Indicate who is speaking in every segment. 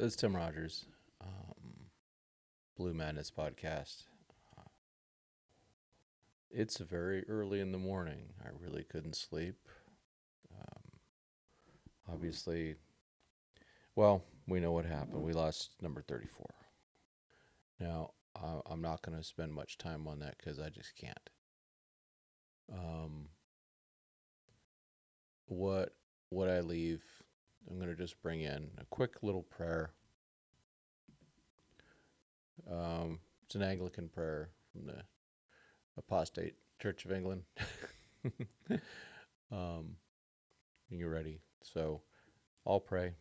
Speaker 1: It's Tim Rogers, Blue Madness podcast. Uh, it's very early in the morning. I really couldn't sleep. Um, Obviously, well, we know what happened. We lost number 34. Now, I'm not going to spend much time on that because I just can't. Um, what what I leave, I'm going to just bring in a quick little prayer. It's an Anglican prayer from the Apostate Church of England. um, you're ready. So I'll pray.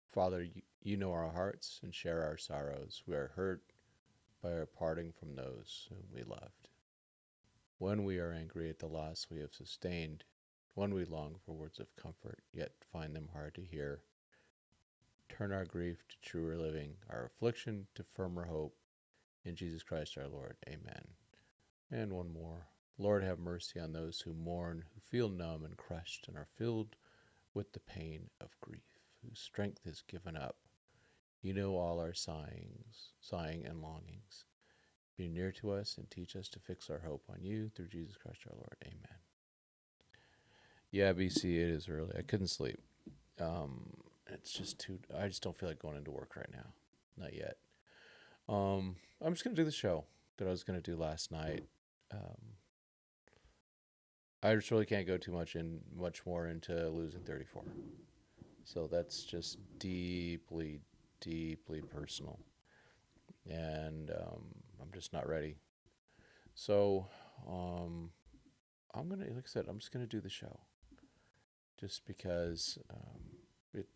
Speaker 1: Father, you know our hearts and share our sorrows. We are hurt by our parting from those whom we loved. When we are angry at the loss we have sustained, when we long for words of comfort, yet find them hard to hear, turn our grief to truer living, our affliction to firmer hope. In Jesus Christ our Lord. Amen. And one more. Lord, have mercy on those who mourn, who feel numb and crushed, and are filled with the pain of grief, whose strength is given up. You know all our sighing and longings. Be near to us and teach us to fix our hope on you through Jesus Christ our Lord. Amen. Yeah, BC, it is early. I couldn't sleep. It's just I just don't feel like going into work right now. Not yet. I'm just going to do the show that I was going to do last night. Um, I just really can't go too much more into losing 34. So that's just deeply, deeply personal, and I'm just not ready. So I'm gonna, like I said, I'm just gonna do the show, just because it.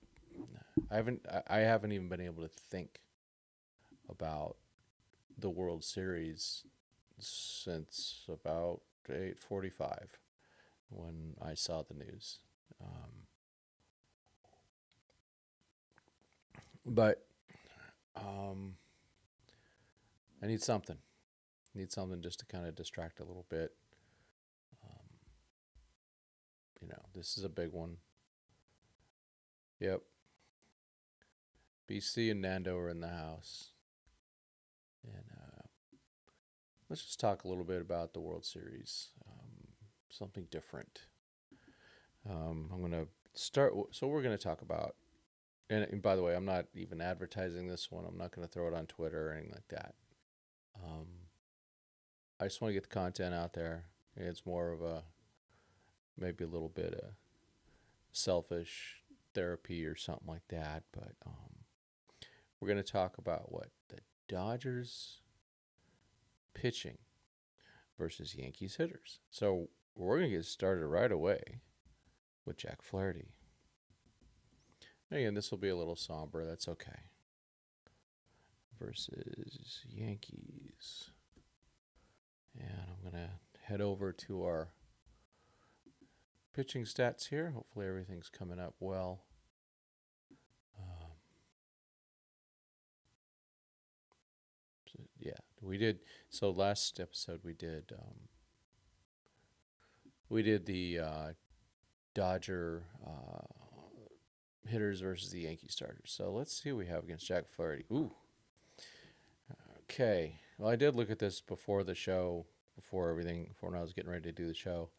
Speaker 1: I haven't even been able to think about the World Series since about 8:45 when I saw the news. Um, but um, I need something. Need something just to kind of distract a little bit. Um, this is a big one. Yep. BC and Nando are in the house. And let's just talk a little bit about the World Series. Something different. I'm going to start. So we're going to talk about, and by the way, I'm not even advertising this one. I'm not going to throw it on Twitter or anything like that. Um, I just want to get the content out there. It's more of maybe a little bit of selfish therapy or something like that. But we're going to talk about what the Dodgers pitching versus Yankees hitters. So we're going to get started right away with Jack Flaherty. Again, this will be a little somber. That's okay. Versus Yankees. And I'm going to head over to our pitching stats here. Hopefully everything's coming up well. Yeah, we did. So last episode we did the Dodger hitters versus the Yankee starters. So let's see what we have against Jack Flaherty. Ooh. Okay. Well, I did look at this before the show, before when I was getting ready to do the show.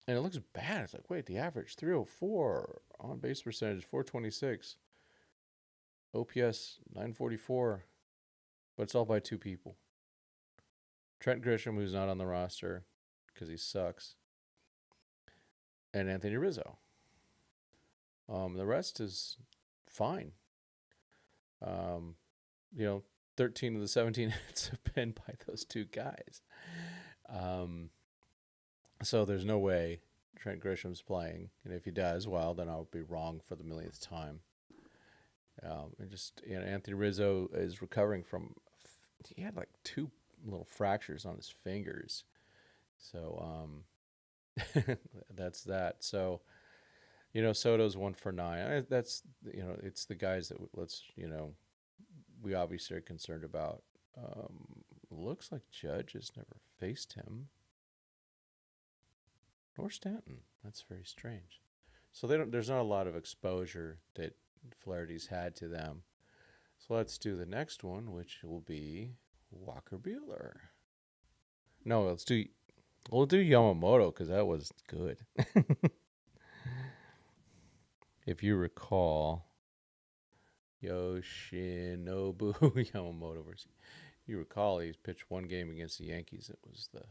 Speaker 1: And it looks bad. It's like, wait, the average 304, on base percentage 426, OPS 944, but it's all by two people. Trent Grisham, who's not on the roster because he sucks, and Anthony Rizzo. The rest is fine. 13 of the 17 hits have been by those two guys. So there's no way Trent Grisham's playing. And if he does, well, then I'll be wrong for the millionth time. Anthony Rizzo is recovering from, he had like two little fractures on his fingers. So that's that. So, Soto's 1 for 9. That's, it's the guys that we obviously are concerned about. Looks like Judge has never faced him. Nor Stanton. That's very strange. So there's not a lot of exposure that Flaherty's had to them. So let's do the next one, which will be Walker Buehler. No, we'll do Yamamoto because that was good. If you recall, Yoshinobu Yamamoto versus. You recall he's pitched one game against the Yankees. It was the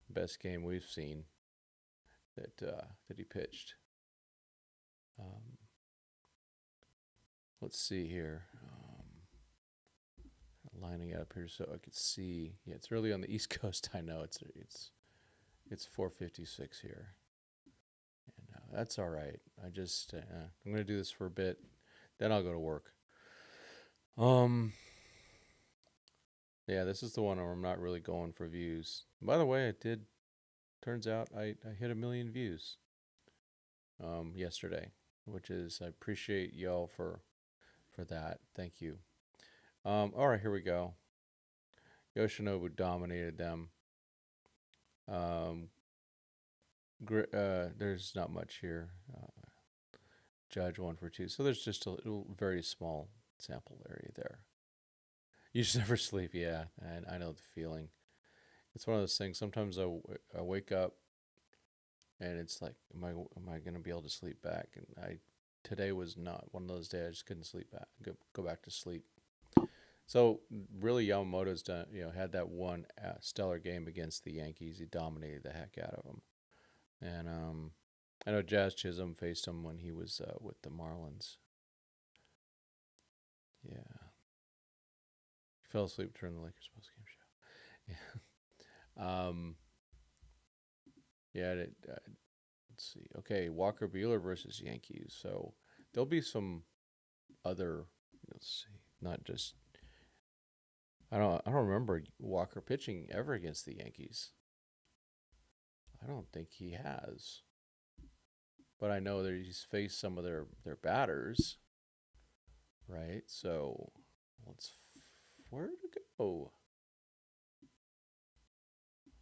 Speaker 1: best game we've seen that he pitched. Let's see here. Lining up here so I could see. Yeah, it's early on the East Coast. I know it's 4:56 here, and that's all right. I'm gonna do this for a bit, then I'll go to work. Yeah, this is the one where I'm not really going for views. By the way, turns out I hit 1 million views yesterday, which is, I appreciate y'all for that. Thank you. All right, here we go. Yoshinobu dominated them. There's not much here. Judge 1 for 2. So there's just a little, very small sample area there. You should never sleep. Yeah, and I know the feeling. It's one of those things. Sometimes I wake up and it's like, am I going to be able to sleep back? And today was not one of those days. I just couldn't sleep back. Go back to sleep. So really, Yamamoto's had that one stellar game against the Yankees. He dominated the heck out of them. And I know Jazz Chisholm faced him when he was with the Marlins. Yeah. He fell asleep during the Lakers postgame show. Yeah. Yeah. Let's see. Okay, Walker Buehler versus Yankees. So there'll be some other. Let's see. Not just. I don't remember Walker pitching ever against the Yankees. I don't think he has. But I know that he's faced some of their batters. Right? So where to go?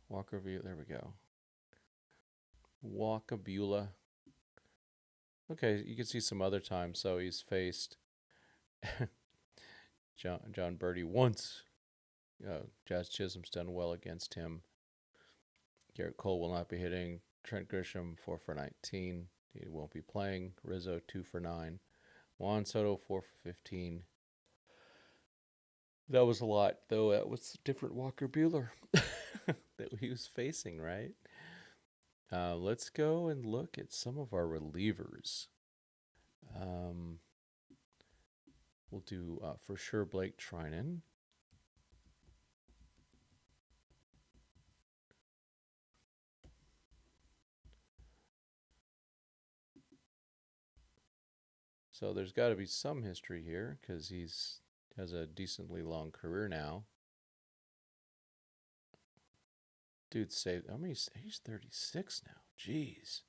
Speaker 1: Walker Buehler. There we go. Walker Buehler. Okay, you can see some other times. So he's faced John Birdie once. Jazz Chisholm's done well against him. Garrett Cole will not be hitting. Trent Grisham 4 for 19. He won't be playing. Rizzo 2 for 9. Juan Soto 4 for 15. That was a lot, though. That was a different Walker Buehler that he was facing, right? Let's go and look at some of our relievers. We'll do for sure Blake Trinan. So there's got to be some history here because has a decently long career now. Dude saved. I mean, he's 36 now. Jeez,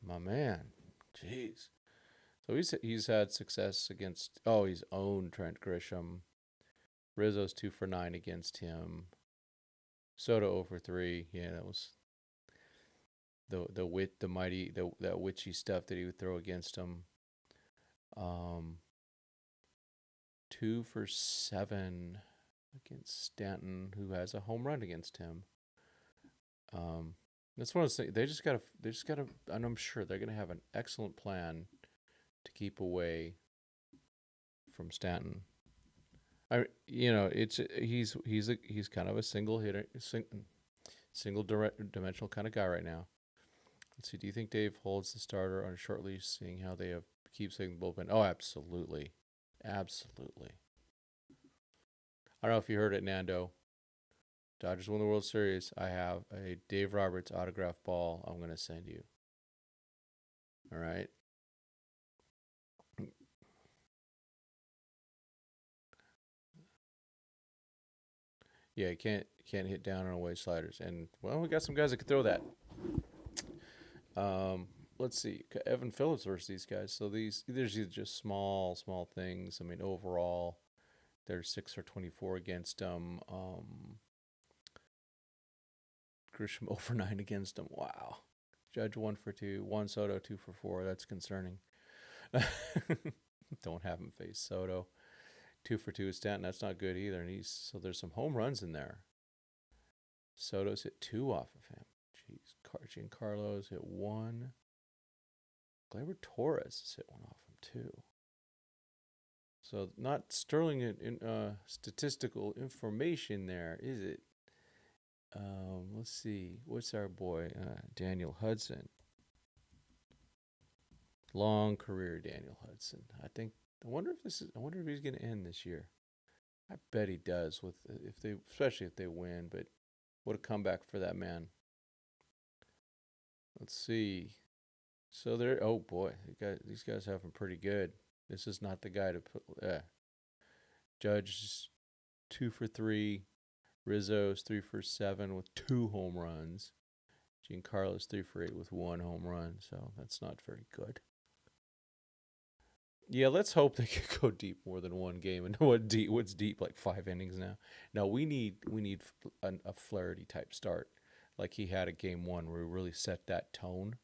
Speaker 1: my man. Jeez. So he's had success against. Oh, he's owned Trent Grisham. Rizzo's 2 for 9 against him. Soto 0 for 3. Yeah, that was that witchy stuff that he would throw against him. 2 for 7 against Stanton, who has a home run against him. That's what I say. They just gotta, and I'm sure they're gonna have an excellent plan to keep away from Stanton. He's kind of a single hitter, single dimensional kind of guy right now. Let's see. Do you think Dave holds the starter on a short leash, seeing how they keep saying the bullpen? Oh, absolutely. Absolutely. I don't know if you heard it, Nando. Dodgers won the World Series. I have a Dave Roberts autograph ball I'm going to send you. All right. Yeah, you can't hit down on away sliders. And, well, we got some guys that can throw that. Let's see. Evan Phillips versus these guys. So there's just small things. I mean, overall, they're 6 for 24 against them. Grisham 0 for 9 against them. Wow. Judge 1 for 2. Juan Soto 2 for 4. That's concerning. Don't have him face Soto. 2 for 2 with Stanton. That's not good either. And so there's some home runs in there. Soto's hit 2 off of him. Jeez. Giancarlo's hit 1. Gleyber Torres has hit 1 off him too. So not sterling in statistical information there, is it? Let's see. What's our boy Daniel Hudson? Long career, Daniel Hudson. I wonder if he's going to end this year. I bet he does. Especially if they win. But what a comeback for that man. Let's see. So oh boy, these guys have him pretty good. This is not the guy to put. Judge 2 for 3. Rizzo's 3 for 7 with 2 home runs. Giancarlo's 3 for 8 with 1 home run. So that's not very good. Yeah, let's hope they can go deep more than one game. And what's deep, like 5 innings now. No, we need a Flaherty type start, like he had at game 1, where he really set that tone.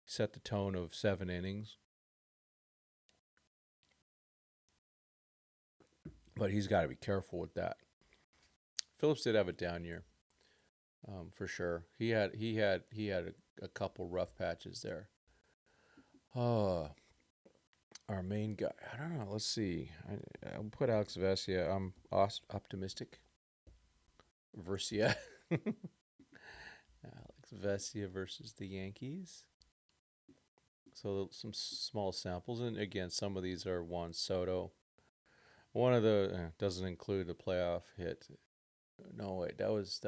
Speaker 1: Set the tone of 7 innings. But he's got to be careful with that. Phillips did have a down year, for sure. He had a couple rough patches there. Our main guy. I don't know. Let's see. I'll put Alex Vesia. I'm optimistic. Vesia. Alex Vesia versus the Yankees. So some small samples, and again, some of these are Juan Soto. One of the doesn't include the playoff hit. No, wait, that wasn't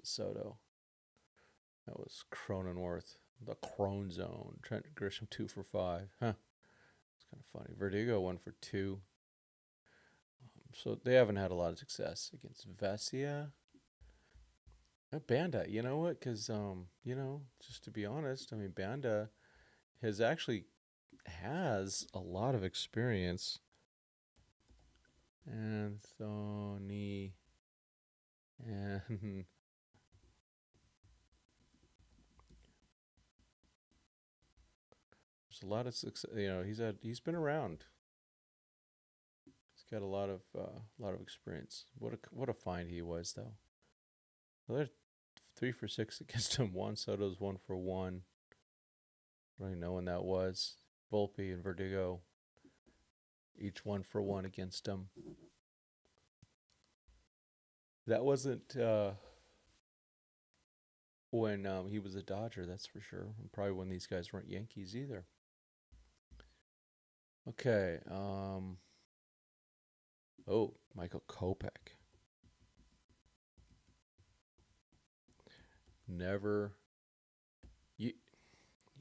Speaker 1: Soto. That was Cronenworth, the Crone Zone. Trent Grisham 2 for 5. Huh. It's kind of funny. Verdugo 1 for 2. So they haven't had a lot of success against Vesia. Banda, you know what? Because just to be honest, I mean, Banda has a lot of experience. Anthony and there's a lot of success. He's been around. He's got a lot of experience. What a find he was, though. Well, they're 3 for 6 against him. Juan Soto's 1 for 1. I don't even know when that was. Volpe and Verdugo, each 1 for 1 against him. That wasn't when he was a Dodger, that's for sure. And probably when these guys weren't Yankees either. Okay. Michael Kopech. You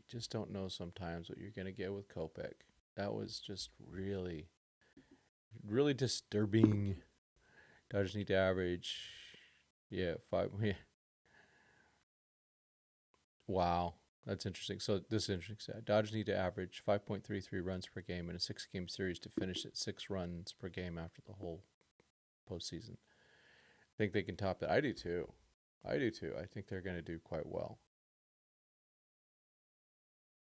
Speaker 1: just don't know sometimes what you're going to get with Kopech. That was just really, really disturbing. Dodgers need to average, 5. Yeah. Wow, that's interesting. So this is interesting. Dodgers need to average 5.33 runs per game in a 6-game series to finish at 6 runs per game after the whole postseason. I think they can top that. I do too. I think they're going to do quite well.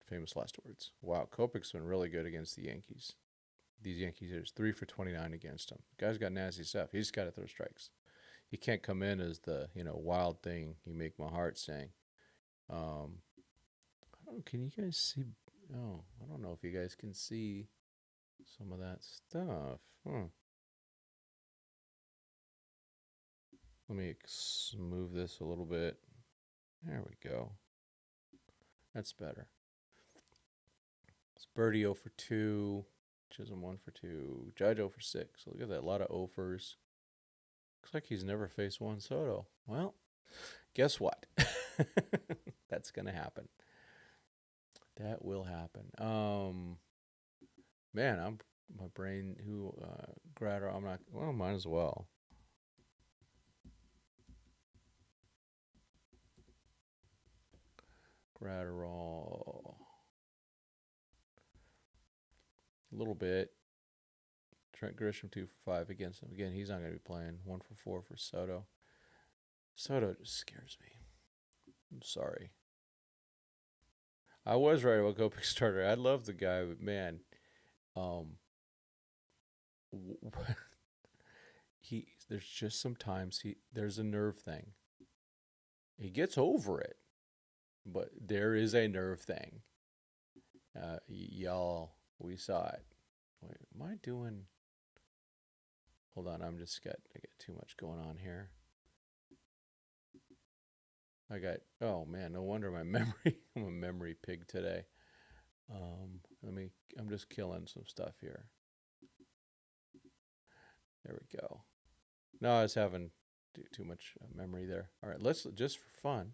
Speaker 1: Famous last words. Wow, Kopech's been really good against the Yankees. These Yankees are 3 for 29 against him. The guy's got nasty stuff. He's got to throw strikes. He can't come in as the wild thing. You make my heart sing. Can you guys see? Oh, I don't know if you guys can see some of that stuff. Let me move this a little bit. There we go. That's better. It's Birdie 0 for 2. Chisholm 1 for 2. Judge 0 for 6. So look at that. A lot of offers. Looks like he's never faced Juan Soto. Well, guess what? That's going to happen. That will happen. Man, my brain, Gratter, I'm not, well, might as well. Gratterall. A little bit. Trent Grisham 2 for 5 against him. Again, he's not going to be playing. 1 for 4 for Soto. Soto just scares me. I'm sorry. I was right about Kopech starter. I love the guy, but man, um, he there's just sometimes there's a nerve thing. He gets over it, but there is a nerve thing. Y'all, we saw it. Wait, am I doing? Hold on, I got too much going on here. Oh man, no wonder my memory. I'm a memory pig today. I'm just killing some stuff here. There we go. No, I was having too much memory there. All right, let's just for fun.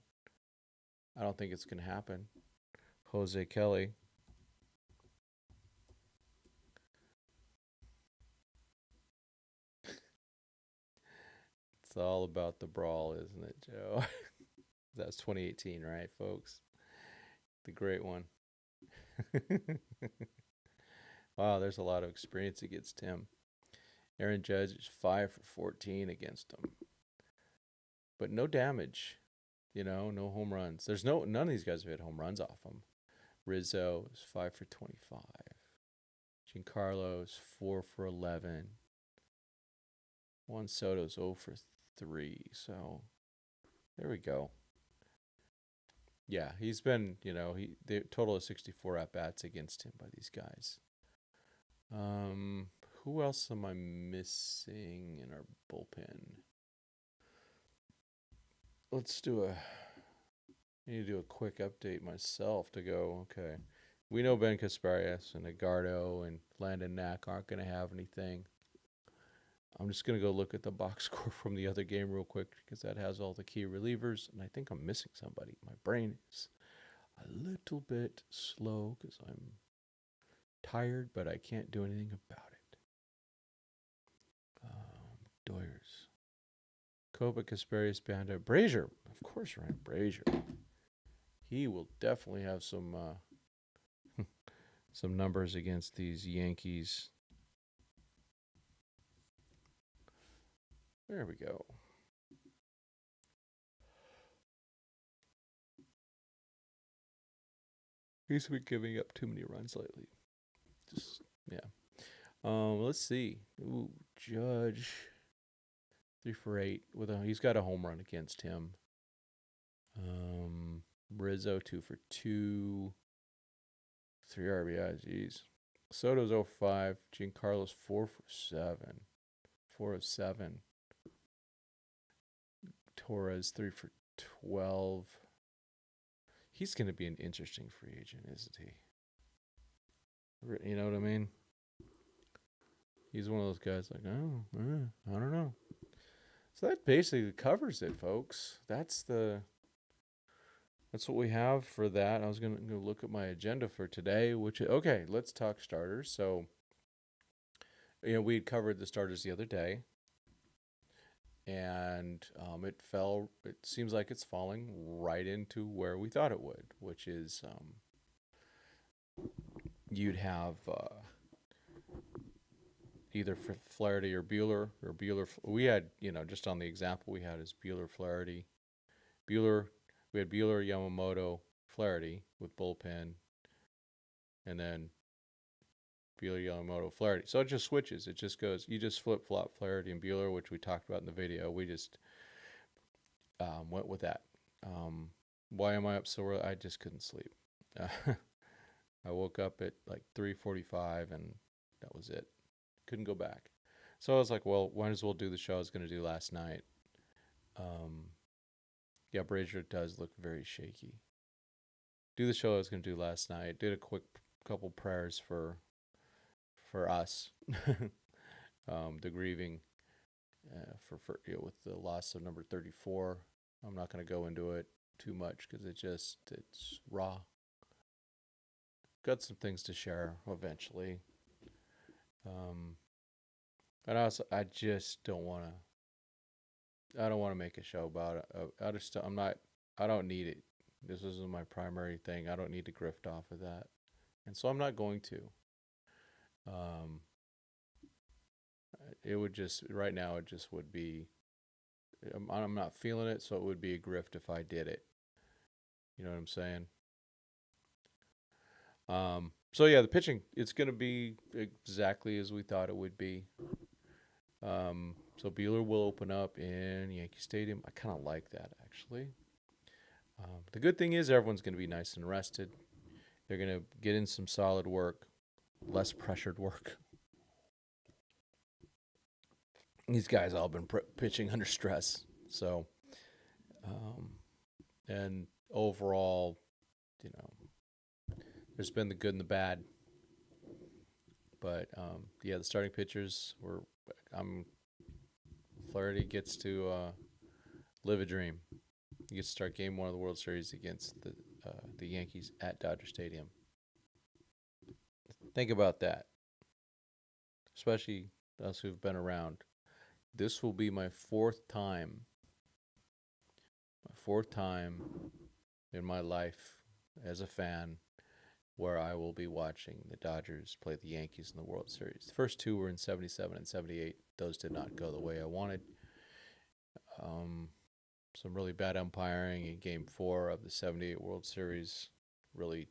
Speaker 1: I don't think it's gonna happen. Jose Kelly. It's all about the brawl, isn't it, Joe? That's 2018, right, folks? The great one. Wow, there's a lot of experience against him. Aaron Judge is 5 for 14 against him, but no damage. No home runs. None of these guys have hit home runs off him. Rizzo is 5 for 25. Giancarlo is 4 for 11. Juan Soto's 0 for 3. So there we go. Yeah, he's been, the total of 64 at bats against him by these guys. Who else am I missing in our bullpen? I need to do a quick update myself to go, okay. We know Ben Kasparias and Edgardo and Landon Knack aren't going to have anything. I'm just going to go look at the box score from the other game real quick because that has all the key relievers, and I think I'm missing somebody. My brain is a little bit slow because I'm tired, but I can't do anything about it. Doyers. Koba, Kasparias, Banda, Brazier. Of course, Ryan Brazier. He will definitely have some some numbers against these Yankees. There we go. He's been giving up too many runs lately. Yeah. Let's see. Ooh, Judge 3 for 8 he's got a home run against him. Rizzo 2 for 2. 3 RBI. Jeez. Soto's 0 for 5. Giancarlo's 4 for 7. 4 of 7. Torres 3 for 12. He's going to be an interesting free agent, isn't he? You know what I mean? He's one of those guys like, oh, I don't know. So that basically covers it, folks. That's what we have for that. I was going to look at my agenda for today, okay, let's talk starters. So, we had covered the starters the other day, and it seems like it's falling right into where we thought it would, which is you'd have either Flaherty or Buehler. We had, just on the example we had is Buehler, Flaherty. We had Buehler, Yamamoto, Flaherty with bullpen, and then Buehler, Yamamoto, Flaherty. So it just switches. It just goes, you just flip-flop Flaherty and Buehler, which we talked about in the video. We just went with that. Why am I up so early? I just couldn't sleep. I woke up at like 3:45 and that was it. Couldn't go back. So I was like, well, might as well do the show I was going to do last night. Yeah, Brazier does look very shaky. Do the show I was going to do last night. Did a quick couple prayers for us, the grieving with the loss of number 34. I'm not going to go into it too much because it's raw. Got some things to share eventually. And also, I just don't want to. I don't want to make a show about it. I don't need it. This isn't my primary thing. I don't need to grift off of that. And so I'm not going to. It would just, right now, it just would be, I'm not feeling it, so it would be a grift if I did it. You know what I'm saying? So yeah, the pitching, it's going to be exactly as we thought it would be. So Bueller will open up in Yankee Stadium. I kind of like that, actually. The good thing is everyone's going to be nice and rested. They're going to get in some solid work, less pressured work. These guys all been pitching under stress. So, and overall, you know, there's been the good and the bad. But yeah, the starting pitchers were. Flaherty gets to live a dream. He gets to start Game 1 of the World Series against the Yankees at Dodger Stadium. Think about that, especially us who've been around. This will be my fourth time in my life as a fan where I will be watching the Dodgers play the Yankees in the World Series. The first two were in 77 and 78. Those did not go the way I wanted. Some really bad umpiring in Game 4 of the 78 World Series really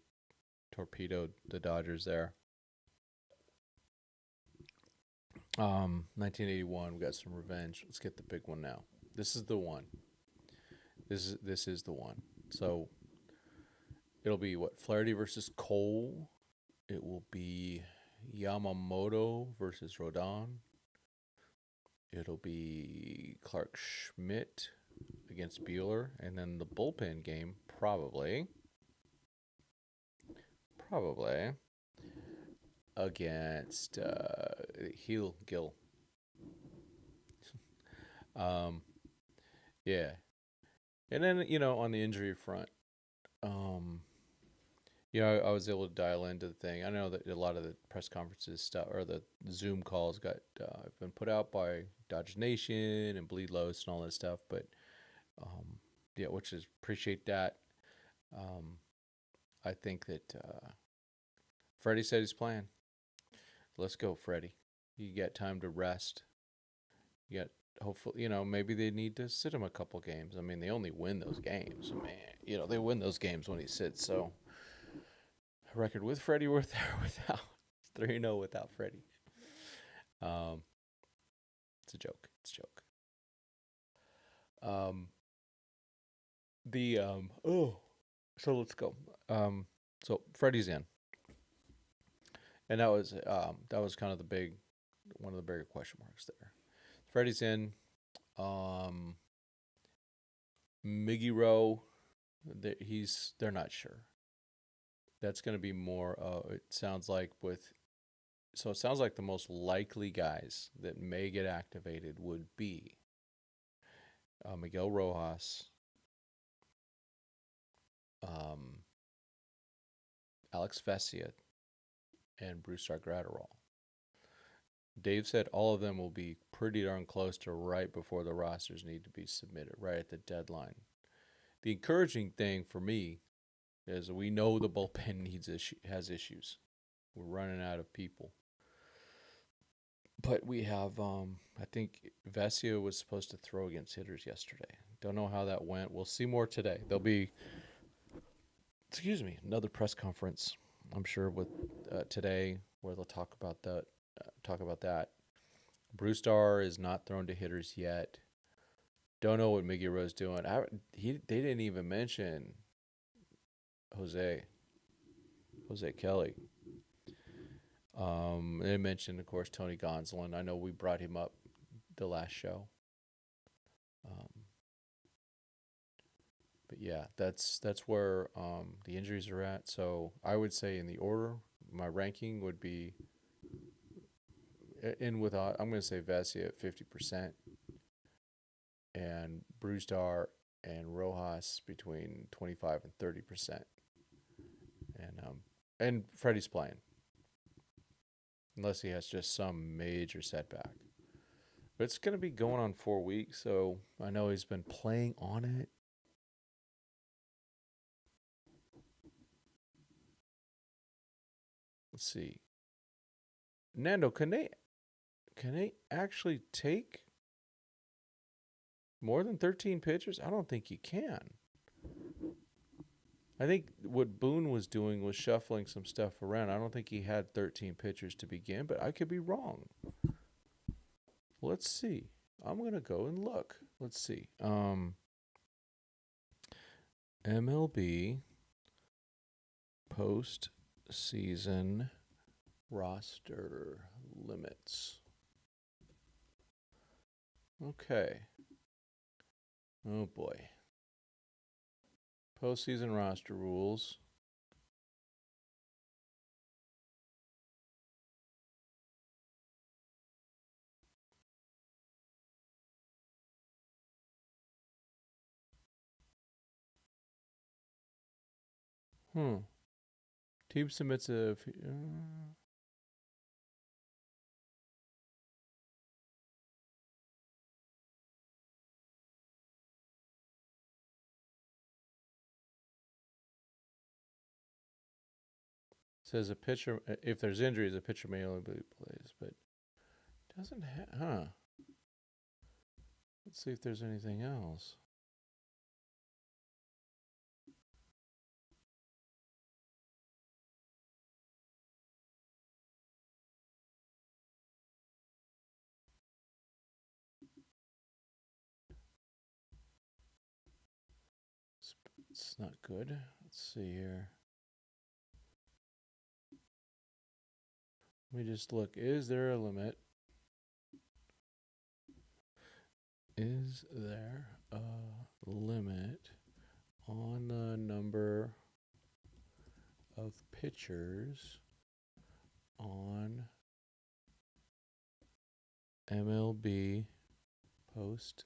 Speaker 1: torpedoed the Dodgers there. 1981, we got some revenge. Let's get the big one now. This is the one. This is the one. So it'll be what? Flaherty versus Cole. It will be Yamamoto versus Rodon. It'll be Clark Schmidt against Bueller, and then the bullpen game probably against Gill. Yeah, and then on the injury front, I was able to dial into the thing. I know that a lot of the press conferences stuff or the Zoom calls got been put out by Dodge Nation and Bleed Los and all that stuff, but which is appreciate that. I think that Freddie said he's playing. Let's go, Freddie. You get time to rest. You got hopefully, maybe they need to sit him a couple games. I mean, they only win those games, man. They win those games when he sits. So, record with Freddie without 3-0 without Freddie. It's a joke. It's a joke. So let's go. So Freddie's in, and that was kind of one of the bigger question marks there. Freddie's in. Miggy Rowe, they're not sure. That's going to be more. It sounds like the most likely guys that may get activated would be Miguel Rojas, Alex Vesia, and Brusdar Graterol. Dave said all of them will be pretty darn close to right before the rosters need to be submitted, right at the deadline. The encouraging thing for me is we know the bullpen has issues. We're running out of people. But we have, I think Vesia was supposed to throw against hitters yesterday. Don't know how that went. We'll see more today. There'll be, another press conference, I'm sure, with today where they'll talk about that. Brusdar is not thrown to hitters yet. Don't know what Miggy Rowe's doing. They didn't even mention Jose Kelly. They mentioned, of course, Tony Gonsolin. I know we brought him up the last show. But yeah, that's where the injuries are at. So I would say in the order, my ranking would be I'm going to say Vesia at 50%, and Brusdar and Rojas between 25 and 30%. And Freddie's playing, unless he has just some major setback. But it's going to be going on 4 weeks, so I know he's been playing on it. Let's see. Nando, can they actually take more than 13 pitchers? I don't think you can. I think what Boone was doing was shuffling some stuff around. I don't think he had 13 pitchers to begin, but I could be wrong. Let's see. I'm going to go and look. Let's see. MLB postseason roster limits. Okay. Oh boy. Postseason roster rules. Team submits a. Says a pitcher, if there's injuries, a pitcher may only be plays, but doesn't have. Let's see if there's anything else. It's not good. Let's see here. Let me just look. Is there a limit? Is there a limit on the number of pitchers on MLB postseason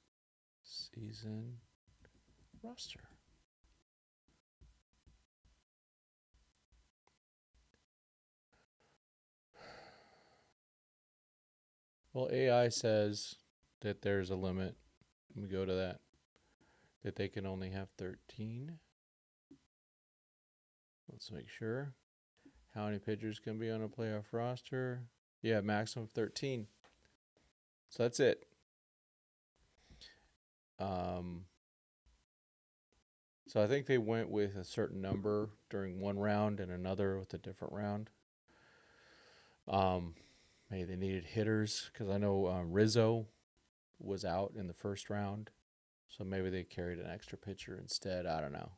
Speaker 1: roster? Well, AI says that there's a limit. Let me go to that. That they can only have 13. Let's make sure. How many pitchers can be on a playoff roster? Yeah, maximum of 13. So that's it. So I think they went with a certain number during one round and another with a different round. Maybe they needed hitters because I know Rizzo was out in the first round. So maybe they carried an extra pitcher instead. I don't know.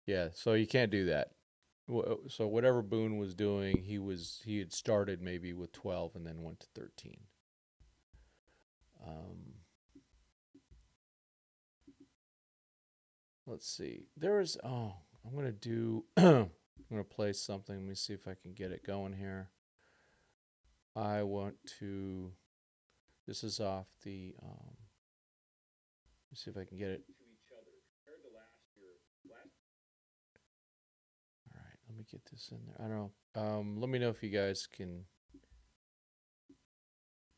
Speaker 1: Yeah, so you can't do that. So whatever Boone was doing, he had started maybe with 12 and then went to 13. Let's see. I'm going to do I'm going to play something. Let me see if I can get it going here. I want to This is off the let's see if I can get it. All right, let me get this in there. I don't know. Let me know if you guys can.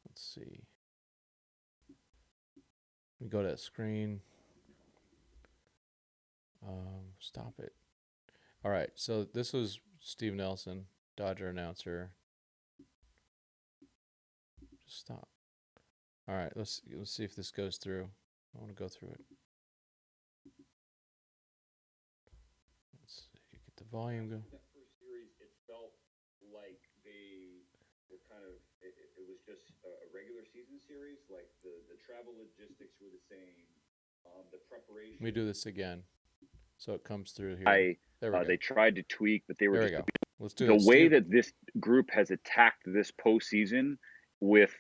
Speaker 1: Let's see. Let me go to that screen. Stop it. All right, so this was Steve Nelson, Dodger announcer. Just stop. All right, let's see if this goes through. I want to go through it. Let's see, get the volume going.
Speaker 2: That first series, it felt like they were kind of. It was just a regular season series. Like the travel logistics were the same. The preparation.
Speaker 1: Let me do this again, so it comes through here.
Speaker 2: There we go. They tried to tweak, but they were.
Speaker 1: There we go. Let's do
Speaker 2: the
Speaker 1: this.
Speaker 2: way that this group has attacked this postseason with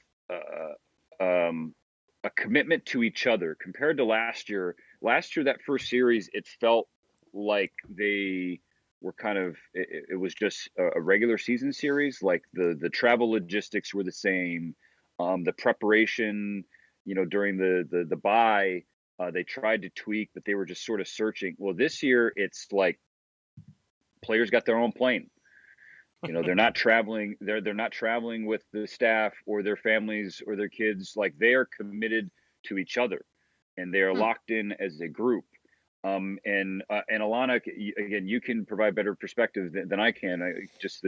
Speaker 2: a commitment to each other compared to last year. Last year, that first series, it felt like they were kind of. It was just a regular season series. Like the travel logistics were the same. The preparation, during the bye, they tried to tweak, but they were just sort of searching. Well, this year it's like players got their own plane. They're not traveling. They're not traveling with the staff or their families or their kids. Like they are committed to each other, and they are locked in as a group. And Alana, again, you can provide better perspective than I can. Because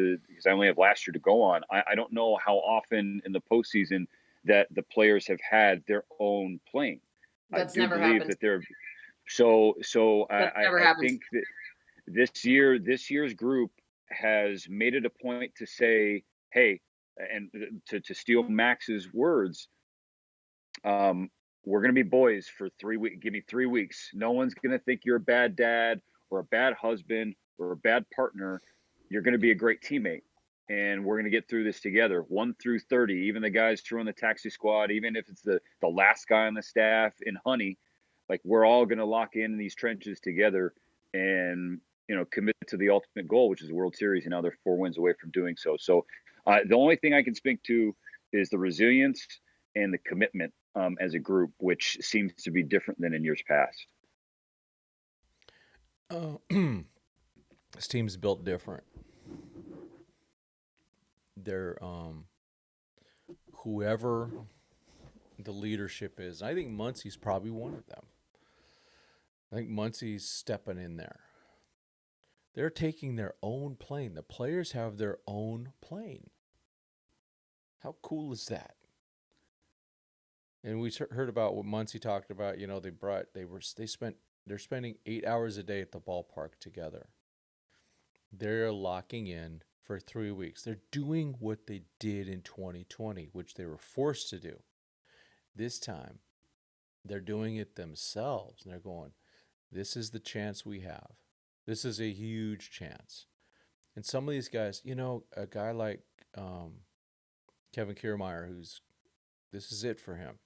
Speaker 2: I only have last year to go on. I don't know how often in the postseason that the players have had their own plane. I
Speaker 3: That's
Speaker 2: do
Speaker 3: never
Speaker 2: believe
Speaker 3: happened.
Speaker 2: that they're so
Speaker 3: That never
Speaker 2: I
Speaker 3: happens.
Speaker 2: think that this year's group has made it a point to say, hey, and to steal Max's words, we're going to be boys for 3 weeks. Give me 3 weeks. No one's going to think you're a bad dad or a bad husband or a bad partner. You're going to be a great teammate. And we're going to get through this together, 1 through 30. Even the guys who are on the taxi squad, even if it's the last guy on the staff in Honey, like we're all going to lock in these trenches together and commit to the ultimate goal, which is the World Series. And now they're 4 wins away from doing so. So the only thing I can speak to is the resilience and the commitment as a group, which seems to be different than in years past.
Speaker 1: This team's built different. They're whoever the leadership is. I think Muncy's probably one of them. I think Muncy's stepping in there. They're taking their own plane. The players have their own plane. How cool is that? And we heard about what Muncy talked about. They're spending 8 hours a day at the ballpark together. They're locking in for 3 weeks. They're doing what they did in 2020, which they were forced to do. This time, they're doing it themselves. And they're going, this is the chance we have. This is a huge chance. And some of these guys, a guy like Kevin Kiermaier, this is it for him.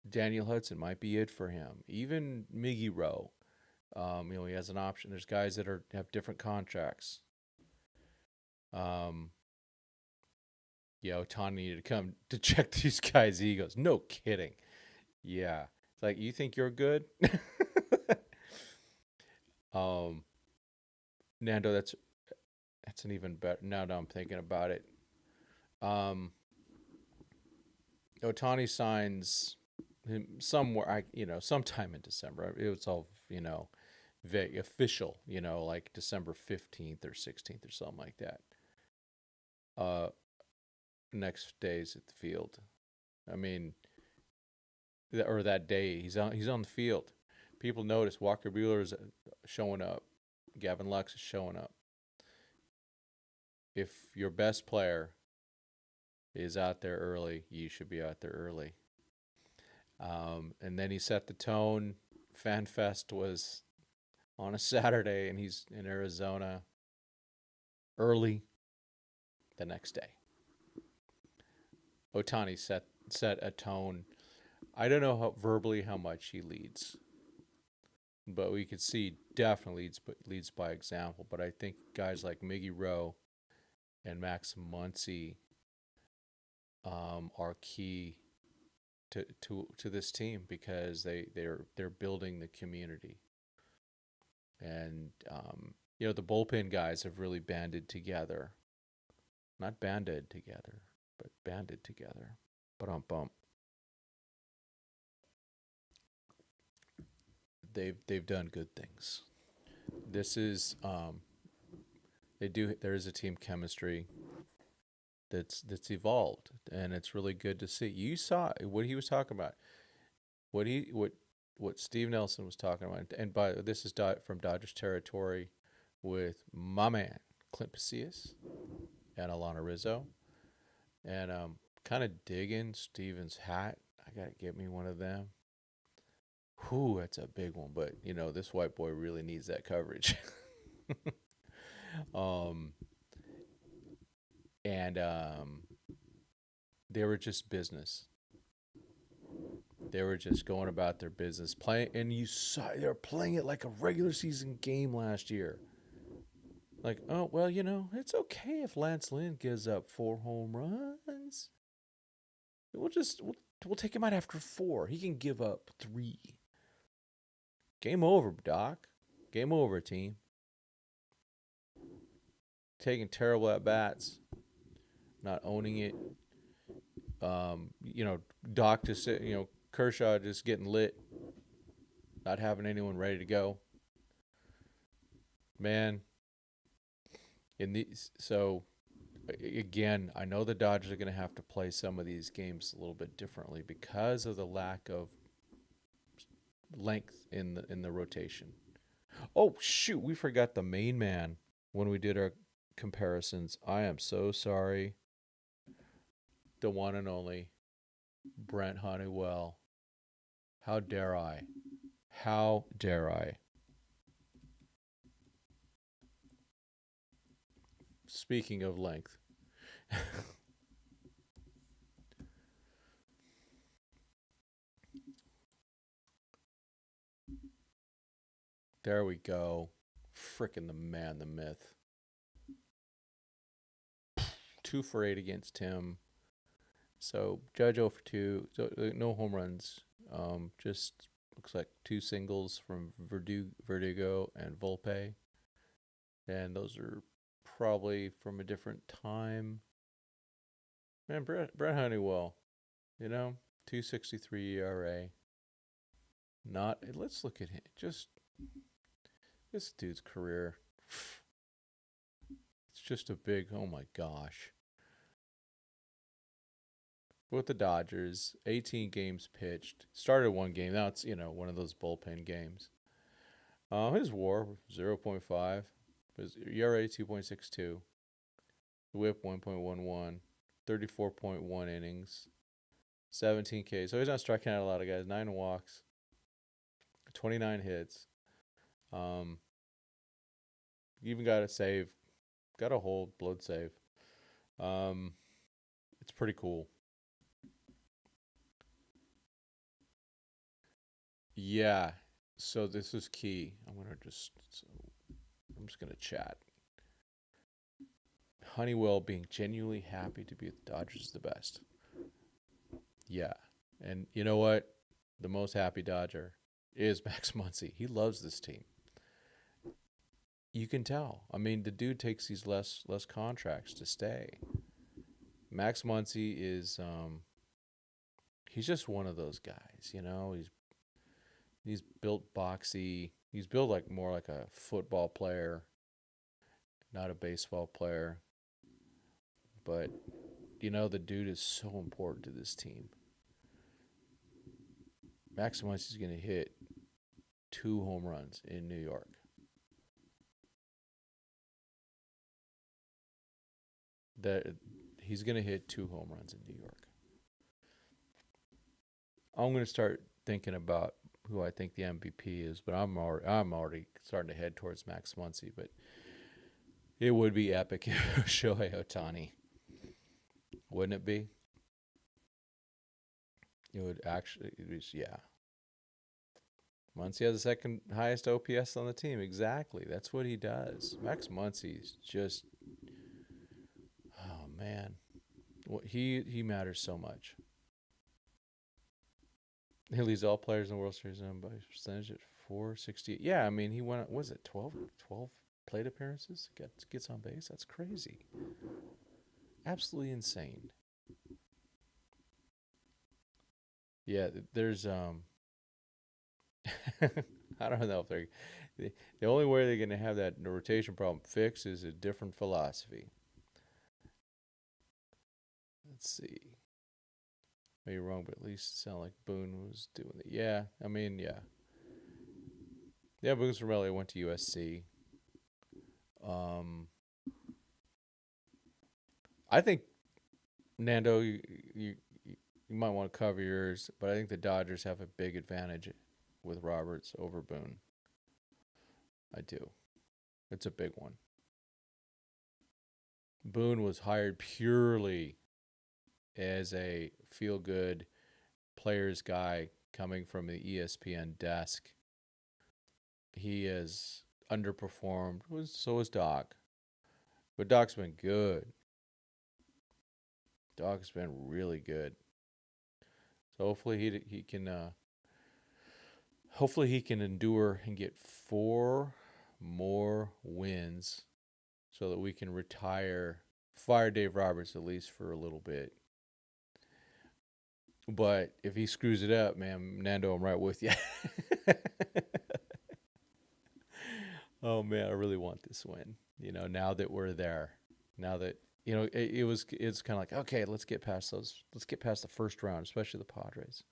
Speaker 1: Daniel Hudson might be it for him. Even Miggy Rowe, he has an option. There's guys that have different contracts. Ohtani needed to come to check these guys' egos. No kidding. Yeah. It's like, you think you're good? Nando, that's an even better. Now that I'm thinking about it. Ohtani signs him somewhere, sometime in December. It was all, very official, like December 15th or 16th or something like that. Next day's at the field. I mean, or that day he's on the field. People notice Walker Buehler is showing up. Gavin Lux is showing up. If your best player is out there early, you should be out there early. And then he set the tone. Fan Fest was on a Saturday, and he's in Arizona early the next day. Ohtani set a tone. I don't know verbally how much he leads, but we could see definitely leads by example. But I think guys like Miggy Rowe and Max Muncy are key to this team, because they're building the community. And the bullpen guys have really banded together. Not banded together, but banded together. Bump. They've done good things. This is there is a team chemistry that's evolved, and it's really good to see. You saw what he was talking about. What Steve Nelson was talking about, and this is from Dodgers territory with my man Clint Pasillas and Alana Rizzo, and kind of digging Steven's hat. I gotta get me one of them. Whew, that's a big one, but this white boy really needs that coverage. They were just business. They were just going about their business, playing, and you saw they were playing it like a regular season game last year. Like, oh well, it's okay if Lance Lynn gives up 4 home runs. We'll take him out after 4. He can give up 3. Game over, Doc. Game over, team. Taking terrible at bats, not owning it. Doc just Kershaw just getting lit, not having anyone ready to go. Man, so again, I know the Dodgers are going to have to play some of these games a little bit differently because of the lack of length in the rotation. Oh shoot, we forgot the main man when we did our comparisons. I am so sorry. The one and only Brent Honeywell. How dare I? How dare I? Speaking of length. There we go. Frickin' the man, the myth. 2 for 8 against him. So Judge 0 for 2. So, no home runs. Just looks like 2 singles from Verdugo and Volpe. And those are probably from a different time. Man, Brett Honeywell, 2.63 ERA. Not. Let's look at him. Just this dude's career. It's just a big. Oh my gosh. With the Dodgers, 18 games pitched. Started one game. Now it's one of those bullpen games. His WAR 0.5. His ERA 2.62. WHIP 1.11. 34.1 innings. 17 Ks. So he's not striking out a lot of guys. 9 walks. 29 hits. Even got a save. Got a hold. Blood save. It's pretty cool. Yeah. So this is key. I'm just gonna chat. Honeywell being genuinely happy to be with the Dodgers is the best. Yeah. And you know what? The most happy Dodger is Max Muncy. He loves this team. You can tell. I mean, the dude takes these less contracts to stay. Max Muncy is he's just one of those guys, He's built boxy. He's built more like a football player, not a baseball player. But the dude is so important to this team. Max Muncy's going to hit 2 home runs in New York. That he's going to hit 2 home runs in New York. I'm going to start thinking about who I think the MVP is, but I'm already starting to head towards Max Muncy. But it would be epic if Shohei Ohtani. Wouldn't it be? It would actually. Yeah. Muncy has the second highest OPS on the team. Exactly. That's what he does. Max Muncy's just. Oh man, he matters so much. He leads all players in the World Series by percentage at 468. Yeah, I mean, he went, was it 12 plate appearances? Gets on base? That's crazy. Absolutely insane. Yeah, there's, I don't know if they're, the only way they're going to have that rotation problem fixed is a different philosophy. Let's see. Maybe wrong, but at least it sounded like Boone was doing it. Yeah, I mean, yeah. Yeah, Boone's from LA, went to USC. I think, Nando, you might want to cover yours, but I think the Dodgers have a big advantage with Roberts over Boone. I do. It's a big one. Boone was hired purely as a feel-good players guy coming from the ESPN desk. He has underperformed. So has Doc. But Doc's been good. Doc's been really good. So hopefully he can endure and get 4 more wins so that we can fire Dave Roberts at least for a little bit. But if he screws it up, man, Nando, I'm right with you. Oh man, I really want this win. Now that we're there, now that it's kind of like, okay, let's get past those. Let's get past the first round, especially the Padres.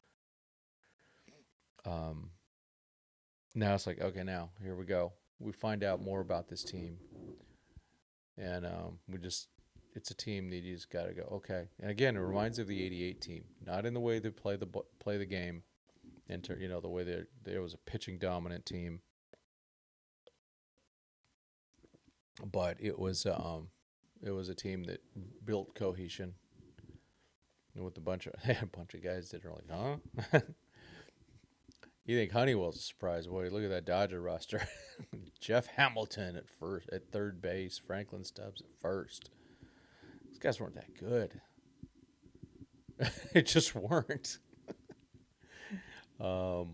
Speaker 1: Now it's like, okay, now here we go. We find out more about this team, and it's a team that you just got to go, okay. And again, it reminds me of the '88 team, not in the way they play the game, the way there was a pitching dominant team, but it was a team that built cohesion with a bunch of guys that are like, huh? You think Honeywell's a surprise? Boy, look at that Dodger roster. Jeff Hamilton at third base, Franklin Stubbs at first. These guys weren't that good. It just weren't. Our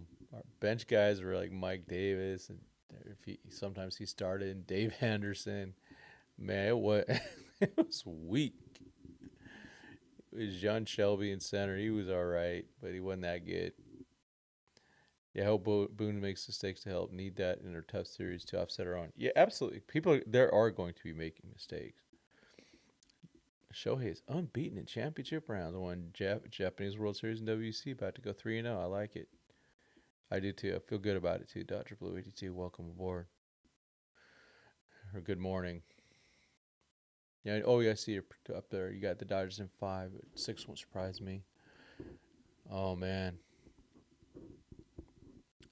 Speaker 1: bench guys were like Mike Davis, and sometimes he started, and Dave Henderson. Man, it was weak. It was John Shelby in center. He was all right, but he wasn't that good. Yeah, I hope Boone makes mistakes to help. Need that in a tough series to offset her own. Yeah, absolutely. There are going to be making mistakes. Shohei is unbeaten in championship rounds. Won Japanese World Series in WC. About to go 3-0. I like it. I do too. I feel good about it too. Dr. Blue 82, welcome aboard. Or good morning. Yeah. Oh, yeah. I see you up there. You got the Dodgers in 5. 6 won't surprise me. Oh man.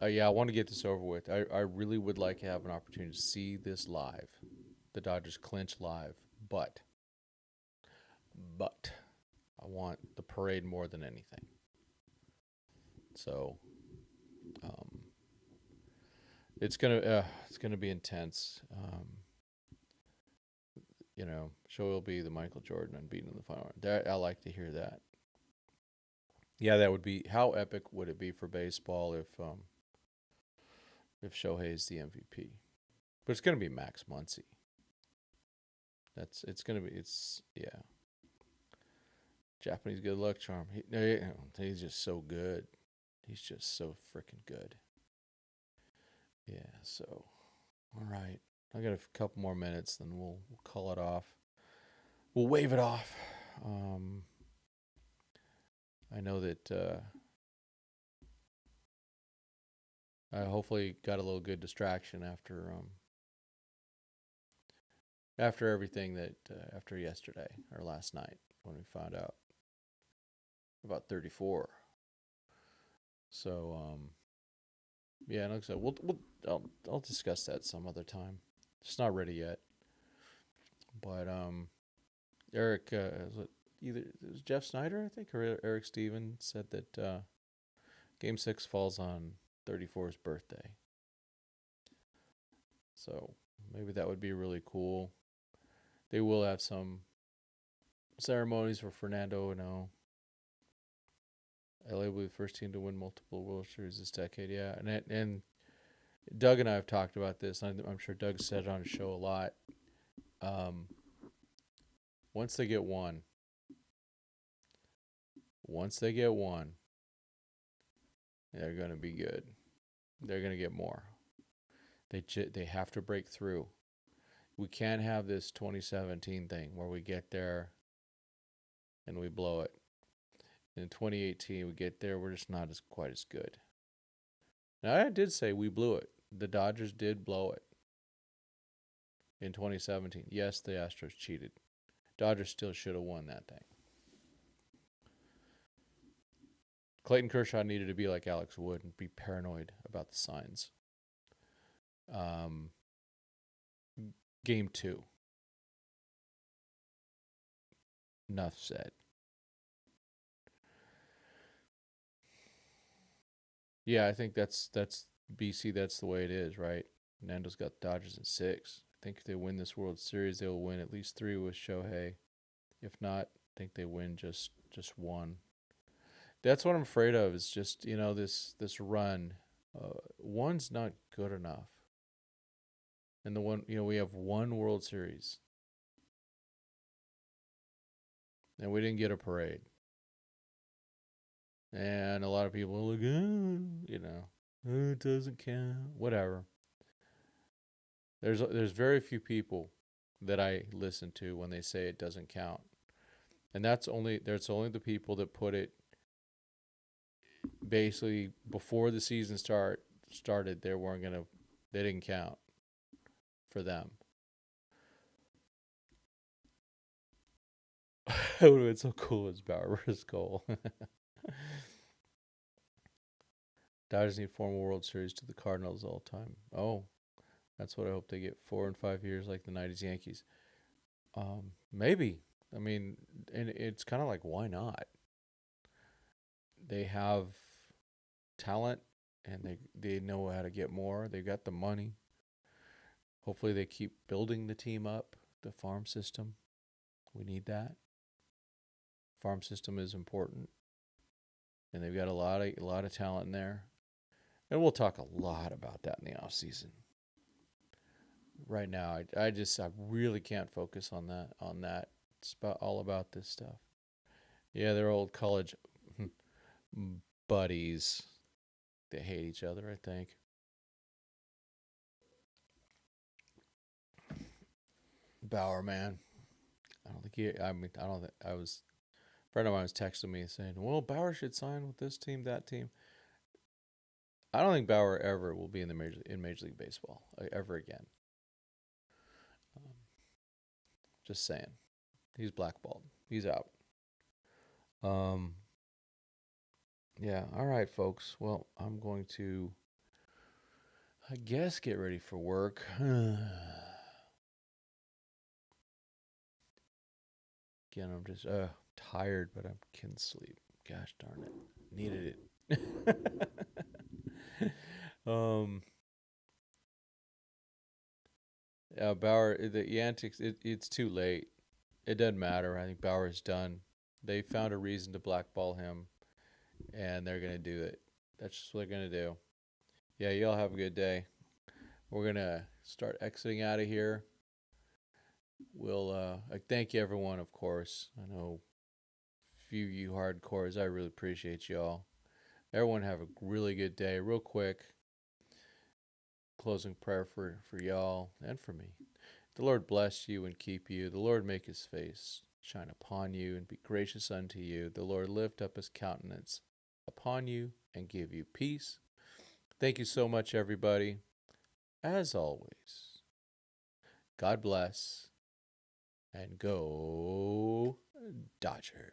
Speaker 1: Yeah, I want to get this over with. I really would like to have an opportunity to see this live. The Dodgers clinch live. But I want the parade more than anything. So it's gonna be intense. Show will be the Michael Jordan unbeaten in the final round. I like to hear that. Yeah, that would be. How epic would it be for baseball if Shohei is the MVP? But it's gonna be Max Muncy. Yeah. Japanese good luck charm. He's just so good. He's just so freaking good. Yeah. So, all right. I got a couple more minutes, then we'll call it off. We'll wave it off. I know that I hopefully got a little good distraction after everything after yesterday or last night when we found out about 34. So yeah, like I said, I'll discuss that some other time. It's not ready yet. But Eric, it was Jeff Snyder, I think, or Eric Stevens said that Game 6 falls on 34's birthday. So maybe that would be really cool. They will have some ceremonies for Fernando. LA will be the first team to win multiple World Series this decade. Yeah, and Doug and I have talked about this. I'm sure Doug said it on his show a lot. Once they get one, they're going to be good. They're going to get more. They have to break through. We can't have this 2017 thing where we get there and we blow it. In 2018, we get there, we're just not quite as good. Now, I did say we blew it. The Dodgers did blow it in 2017. Yes, the Astros cheated. Dodgers still should have won that thing. Clayton Kershaw needed to be like Alex Wood and be paranoid about the signs. Game 2. Enough said. Yeah, I think that's BC. That's the way it is, right? Nando's got the Dodgers in 6. I think if they win this World Series, they'll win at least 3 with Shohei. If not, I think they win just 1. That's what I'm afraid of. Is just this run. 1's not good enough. And the one we have 1 World Series, and we didn't get a parade. And a lot of people are like, it doesn't count. Whatever. There's very few people that I listen to when they say it doesn't count. And there's only the people that put it basically before the season started. They didn't count for them. It would have been so cool as Bauer versus Cole. Dodgers need formal World Series to the Cardinals all the time. Oh, that's what I hope they get 4 and 5 years like the '90s Yankees. Maybe. I mean, and it's kind of like, why not? They have talent, and they know how to get more. They got the money. Hopefully, they keep building the team up. The farm system, we need that. Farm system is important, and they've got a lot of talent in there. And we'll talk a lot about that in the off season. Right now, I really can't focus on that. It's all about this stuff. Yeah, they're old college buddies. They hate each other, I think. Bauer, man. I don't think he. I mean, I don't think I was. A friend of mine was texting me saying, "Well, Bauer should sign with this team, that team." I don't think Bauer ever will be in Major League Baseball ever again. Um, just saying, he's blackballed. He's out. Um. Yeah. All right, folks. Well, I'm going to, I guess, get ready for work. Again, I'm just tired, but I can sleep. Gosh darn it. Needed it. um Bauer, the antics, it's too late. It doesn't matter. I think Bauer's done. They found a reason to blackball him, and they're gonna do it. That's just what they're gonna do. Yeah, y'all have a good day. We're gonna start exiting out of here. We'll I thank you everyone, of course. I know a few of you hardcores. I really appreciate y'all. Everyone have a really good day. Real quick, closing prayer for y'all and for me. The Lord bless you and keep you. The Lord make his face shine upon you and be gracious unto you. The Lord lift up his countenance upon you and give you peace. Thank you so much, everybody. As always, God bless and go Dodgers.